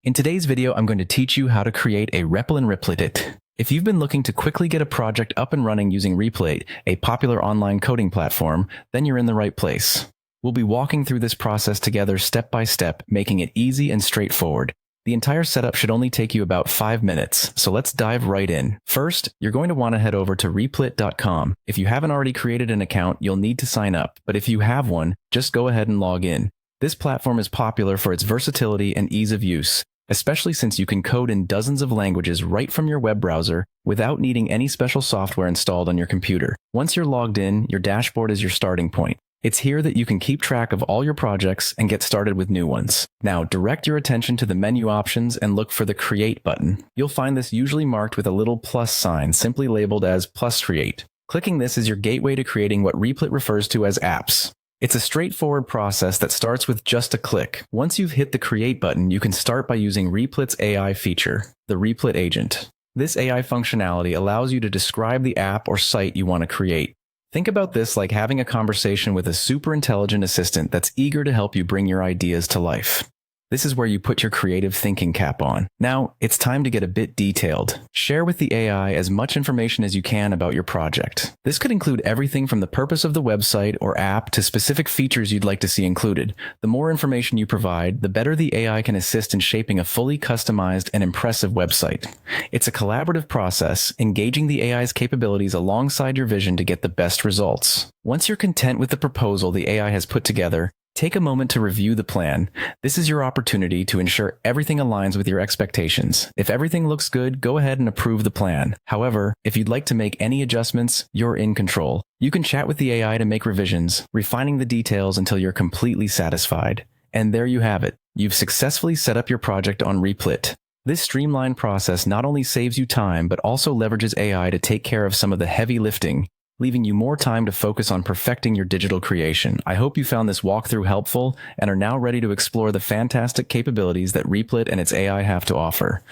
In today's video, I'm going to teach you how to create a Repl and Replit. If you've been looking to quickly get a project up and running using Replit, a popular online coding platform, then you're in the right place. We'll be walking through this process together step by step, making it easy and straightforward. The entire setup should only take you about 5 minutes, so let's dive right in. First, you're going to want to head over to replit.com. If you haven't already created an account, you'll need to sign up, but if you have one, just go ahead and log in. This platform is popular for its versatility and ease of use, especially since you can code in dozens of languages right from your web browser without needing any special software installed on your computer. Once you're logged in, your dashboard is your starting point. It's here that you can keep track of all your projects and get started with new ones. Now, direct your attention to the menu options and look for the Create button. You'll find this usually marked with a little plus sign, simply labeled as Plus Create. Clicking this is your gateway to creating what Replit refers to as apps. It's a straightforward process that starts with just a click. Once you've hit the Create button, you can start by using Replit's AI feature, the Replit agent. This AI functionality allows you to describe the app or site you want to create. Think about this like having a conversation with a super intelligent assistant that's eager to help you bring your ideas to life. This is where you put your creative thinking cap on. Now, it's time to get a bit detailed. Share with the AI as much information as you can about your project. This could include everything from the purpose of the website or app to specific features you'd like to see included. The more information you provide, the better the AI can assist in shaping a fully customized and impressive website. It's a collaborative process, engaging the AI's capabilities alongside your vision to get the best results. Once you're content with the proposal the AI has put together, take a moment to review the plan. This is your opportunity to ensure everything aligns with your expectations. If everything looks good, go ahead and approve the plan. However, if you'd like to make any adjustments, you're in control. You can chat with the AI to make revisions, refining the details until you're completely satisfied. And there you have it. You've successfully set up your project on Replit. This streamlined process not only saves you time, but also leverages AI to take care of some of the heavy lifting, leaving you more time to focus on perfecting your digital creation. I hope you found this walkthrough helpful and are now ready to explore the fantastic capabilities that Replit and its AI have to offer.